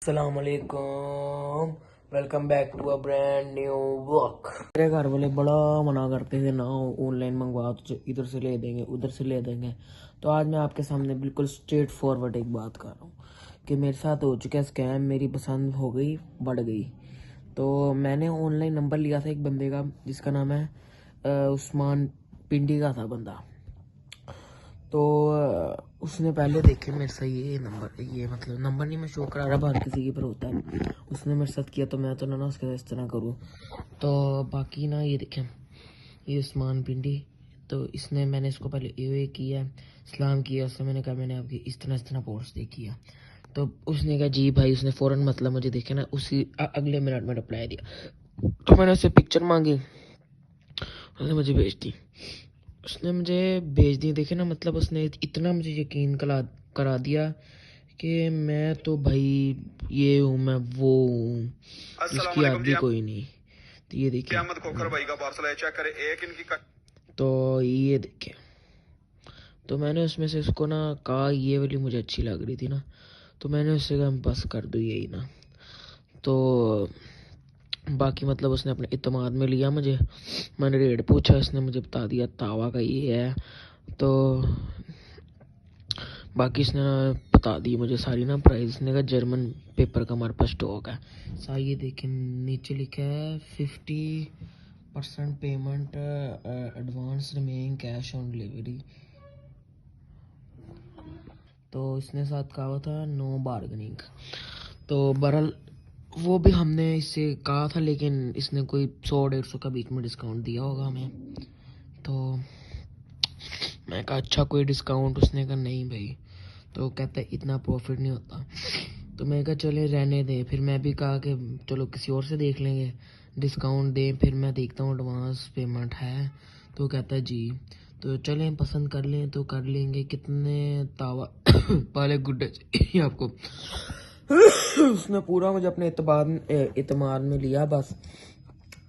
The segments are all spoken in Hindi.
अस्सलामुअलैकुम, welcome back to a brand new vlog. मेरे घर वाले बड़ा मना करते थे ना ऑनलाइन मंगवा, तो इधर से ले देंगे उधर से ले देंगे। तो आज मैं आपके सामने बिल्कुल स्ट्रेट फॉरवर्ड एक बात कर रहा हूँ कि मेरे साथ हो चुका है स्कैम। मेरी पसंद हो गई, बढ़ गई। तो मैंने ऑनलाइन नंबर लिया था एक बंदे का जिसका नाम है उस्मान पिंडी का था बंदा। तो उसने पहले देखे मेरे से ये नंबर, ये मतलब नंबर नहीं मैं शो करा रहा, बाहर किसी के पर होता है। उसने मेरे साथ किया तो मैं तो ना उसके साथ इस तरह करूँ। तो बाकी ना ये देखें, ये उस्मान पिंडी। तो इसने मैंने इसको पहले ये किया, सलाम किया। उससे मैंने कहा मैंने आपकी इस तरह पोस्ट देखी है। तो उसने कहा जी भाई। उसने फ़ौरन मतलब मुझे देखे ना उसी अगले मिनट में रिप्लाई दिया। तो मैंने उससे पिक्चर मांगी, उसने मुझे भेज दी। देखे ना, मतलब उसने इतना मुझे यकीन करा दिया कि मैं तो भाई ये हूँ, मैं वो हूँ, इसकी आदमी कोई नहीं। तो ये देखिए क़यामत खोखर भाई का पार्सल है, चेक करे एक इनकी तो ये देखे। तो मैंने उसमें से उसको ना कहा ये वाली मुझे अच्छी लग रही थी ना, तो मैंने उससे कहा बस कर दो यही ना। तो बाकी मतलब उसने अपने इत्मीनान में लिया मुझे। मैंने रेट पूछा, उसने मुझे बता दिया तावा का ये है। तो बाकी इसने बता दी मुझे सारी ना प्राइस। इसने कहा जर्मन पेपर का हमारे पास स्टॉक है। सारी ये देखें, नीचे लिखा है 50% payment advance remaining cash on delivery. तो इसने साथ कहा हुआ था नो बार्गेनिंग। तो बहरहाल वो भी हमने इससे कहा था, लेकिन इसने कोई 100-150 का बीच में डिस्काउंट दिया होगा हमें। तो मैं कहा अच्छा कोई डिस्काउंट? उसने कहा नहीं भाई। तो कहता है इतना प्रॉफिट नहीं होता। तो मैं कहा चले रहने दें। फिर मैं भी कहा कि चलो किसी और से देख लेंगे, डिस्काउंट दें। फिर मैं देखता हूँ एडवांस पेमेंट है। तो कहता है जी। तो चलें पसंद कर लें तो कर लेंगे। कितने तावा पाले गुड्डे चाहिए आपको? उसने पूरा मुझे अपने इतमाद में लिया। बस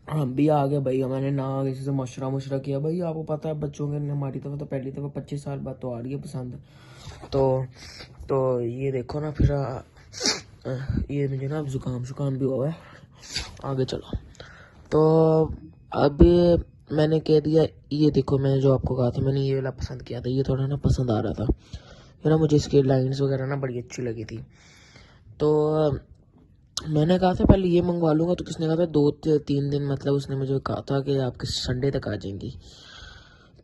हम भी आ गए भाई। मैंने ना किसी से मशरा किया भाई। आपको पता है बच्चों के हमारी तरफ तो पहली दफ़ा 25 साल बाद तो आ रही है पसंद। तो ये देखो ना। फिर ये मुझे ना जुकाम भी हुआ है। आगे चलो। तो अभी मैंने कह दिया ये देखो, मैंने जो आपको कहा था मैंने ये वाला पसंद किया था, ये थोड़ा ना पसंद आ रहा था। फिर ना मुझे इसकी लाइंस वगैरह ना बड़ी अच्छी लगी थी। तो मैंने कहा था पहले ये मंगवा लूँगा। तो किसने कहा था 2-3 दिन, मतलब उसने मुझे कहा था कि आपके संडे तक आ जाएंगी।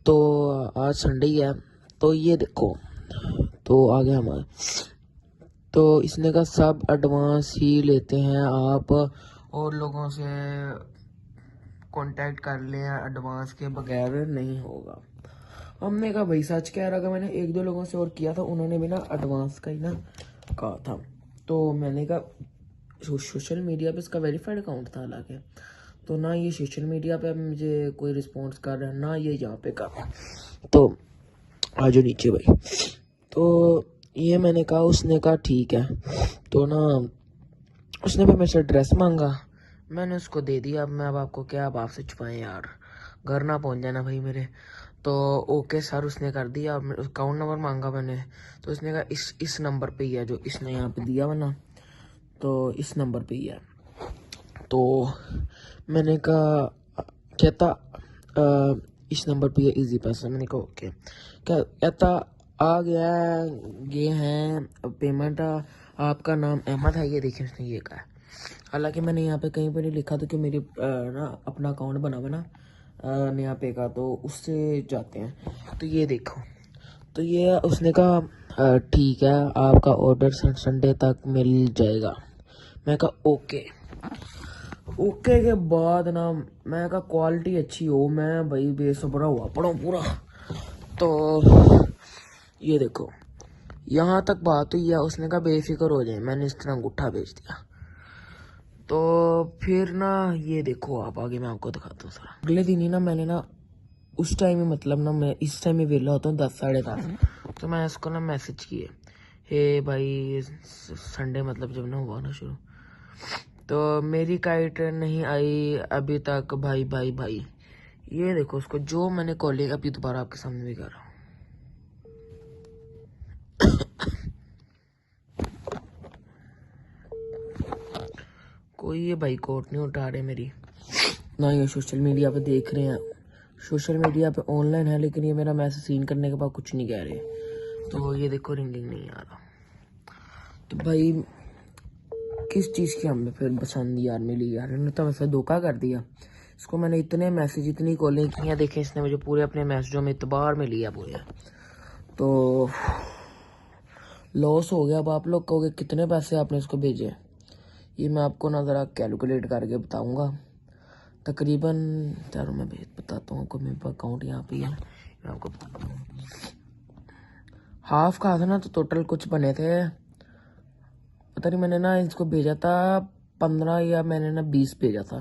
तो आज संडे ही है। तो ये देखो, तो आ गया हमारा। तो इसने कहा सब एडवांस ही लेते हैं आप, और लोगों से कांटेक्ट कर लें, एडवांस के बगैर नहीं होगा। हमने कहा भाई सच कह रहा। मैंने 1-2 लोगों से और किया था, उन्होंने भी ना एडवांस का ही ना कहा था। तो मैंने कहा सोशल मीडिया पे इसका वेरीफाइड अकाउंट था हालांकि, तो ना ये सोशल मीडिया पे मुझे कोई रिस्पॉन्स कर रहा है ना ये यहाँ पे कर रहा है। तो आ जाओ नीचे भाई। तो ये मैंने कहा, उसने कहा ठीक है। तो ना उसने भी मेरे से ड्रेस मांगा, मैंने उसको दे दिया। अब मैं अब आपको क्या अब आपसे छुपाएं यार, घर ना पहुंच जाना भाई मेरे। तो ओके सर उसने कर दिया। अकाउंट नंबर मांगा मैंने, तो उसने कहा इस नंबर पे ही है जो इसने यहाँ पे दिया वरना, तो इस नंबर पे ही है। तो मैंने कहा कहता इस नंबर पे इजी पैसा। मैंने कहा ओके। क्या कहता आ गया ये है पेमेंट, आपका नाम अहमद है, ये देखिए उसने ये कहा। हालांकि मैंने यहाँ पे कहीं पे नहीं लिखा था कि मेरी ना अपना अकाउंट बना हुआ ना नया पे का, तो उससे जाते हैं। तो ये देखो, तो ये उसने कहा ठीक है आपका ऑर्डर संडे तक मिल जाएगा। मैं कहा ओके। ओके के बाद ना मैं कहा क्वालिटी अच्छी हो, मैं भाई बेसब्रा हुआ पड़ा पूरा। तो ये देखो यहाँ तक बात हुई है। उसने कहा बेफिक्र हो जाए, मैंने इस तरह अंगूठा भेज दिया। तो फिर ना ये देखो आप आगे मैं आपको दिखाता हूँ सारा। अगले दिन ही ना मैंने ना उस टाइम में, मतलब ना मैं इस टाइम में वेला होता हूँ 10-10:30। तो मैं इसको ना मैसेज किए, हे भाई संडे मतलब जब ना हुआ ना शुरू, तो मेरी काइट नहीं आई अभी तक भाई भाई भाई। ये देखो उसको जो मैंने कॉलिंग अभी दोबारा आपके सामने भी कर रहा हूँ। कोई ये बाइकआउट नहीं उठा रहे मेरी, ना ये सोशल मीडिया पे देख रहे हैं, सोशल मीडिया पे ऑनलाइन है, लेकिन ये मेरा मैसेज सीन करने के बाद कुछ नहीं कह रहे। तो ये देखो रिंगिंग नहीं आ रहा। तो भाई किस चीज़ की हमें फिर पसंद यार मिली यार, इन्होंने तो वैसे धोखा कर दिया। इसको मैंने इतने मैसेज इतनी कॉलें की हैं, देखें इसने मुझे पूरे अपने मैसेजों में इतबार में लिया पूरे। तो लॉस हो गया। अब आप लोग कहोगे कितने पैसे आपने इसको भेजे, ये मैं आपको ना ज़रा कैलकुलेट करके बताऊंगा। तकरीबन यार मैं बताता हूँ आपको, मेरे अकाउंट यहाँ पे है, मैं आपको बताता हूँ। हाफ का था ना, तो टोटल कुछ बने थे, पता नहीं, मैंने ना इसको भेजा था 15 या मैंने ना 20 भेजा था,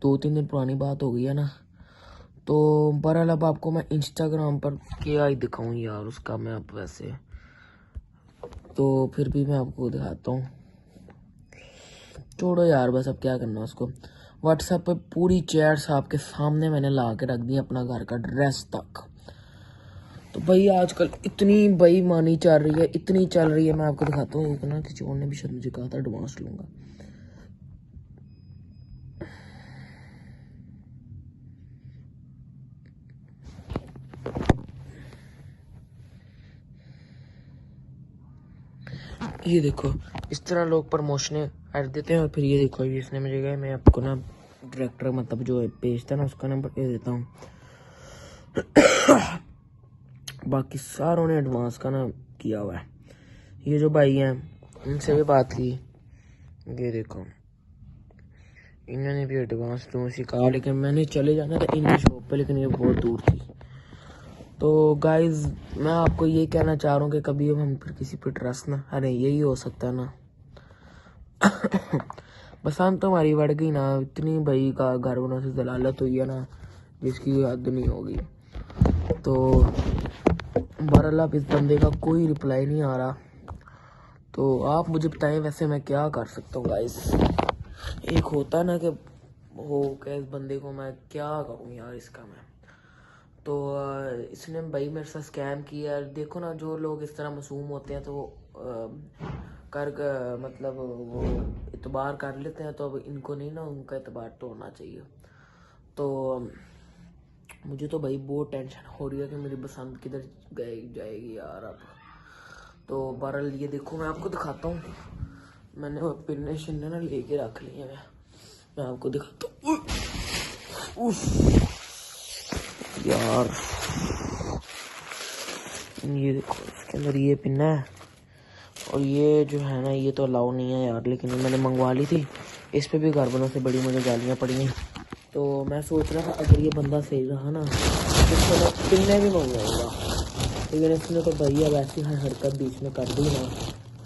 2-3 दिन पुरानी बात हो गई है ना। तो बहरहाल अब आपको मैं इंस्टाग्राम पर क्या ही दिखाऊं यार उसका मैं अब वैसे, तो फिर भी मैं आपको दिखाता हूँ। छोड़ो यार, बस अब क्या करना उसको। व्हाट्सएप पे पूरी चैट्स आपके सामने मैंने ला के रख दी, अपना घर का ड्रेस तक। तो भाई आजकल इतनी बेईमानी चल रही है, इतनी चल रही है, मैं आपको दिखाता हूँ। एक ना किसी और ने भी शायद मुझे कहा था एडवांस लूँगा। ये देखो इस तरह लोग प्रमोशनें ऐड देते हैं, और फिर ये देखो इसने मुझे कहा मैं आपको ना डायरेक्टर मतलब जो पेज था ना उसका नंबर दे देता हूँ। बाकी सारों ने एडवांस का ना किया हुआ है। ये जो भाई हैं इनसे भी बात की, ये देखो इन्होंने भी एडवांस दूँ कहा, लेकिन मैंने चले जाना था इनकी शॉप पे, लेकिन ये बहुत दूर थी। तो गाइज मैं आपको ये कहना चाह रहा हूँ कि कभी हम फिर किसी पे ट्रस्ट ना, अरे यही हो सकता है ना। बसंत तो हमारी बढ़ गई ना, इतनी भाई का घर वालों से दलालत हुई है ना जिसकी हद नहीं होगी। तो बहरहाल अब इस बंदे का कोई रिप्लाई नहीं आ रहा, तो आप मुझे बताएं वैसे मैं क्या कर सकता हूँ गाइस। एक होता ना कि हो क्या इस बंदे को मैं क्या कहूँ यार इसका मैं। तो इसने भाई मेरे साथ स्कैम किया। देखो ना जो लोग इस तरह मासूम होते हैं तो मतलब वो इतबार कर लेते हैं, तो अब इनको नहीं ना उनका इतबार तोड़ना चाहिए। तो मुझे तो भाई बहुत टेंशन हो रही है कि मेरी बसंत किधर जाएगी यार अब। तो बहरहाल ये देखो मैं आपको दिखाता हूँ, मैंने वो पिन्ने शिन्ने ना लेके रख लिए हैं, मैं आपको दिखाता हूँ। यार ये देखो इसके अंदर ये पिन्ना है, और ये जो है ना ये तो अलाउ नहीं है यार, लेकिन मैंने मंगवा ली थी। इस पे भी घर वालों से बड़ी मुझे गालियाँ पड़ी हैं। तो मैं सोच रहा था अगर ये बंदा सही रहा ना तो इसको मैं पिन्ने भी मंगवाऊंगा, लेकिन इसने तो भैया वैसी हर हरकत बीच में कर दी ना,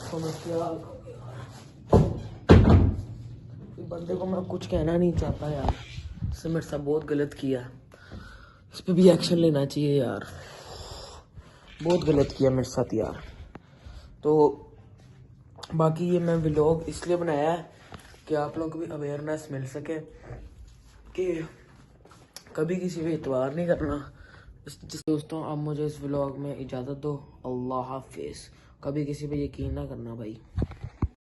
तो मैं क्या बंदे को मैं कुछ कहना नहीं चाहता यार, इसने मेरे साथ बहुत गलत किया, इस पर भी एक्शन लेना चाहिए यार, बहुत गलत किया मेरे साथ यार। तो बाकी ये मैं व्लॉग इसलिए बनाया है कि आप लोगों को भी अवेयरनेस मिल सके कि कभी किसी पे इतबार नहीं करना। दोस्तों अब मुझे इस व्लॉग में इजाज़त दो, अल्लाह हाफिज़। कभी किसी पे यकीन ना करना भाई।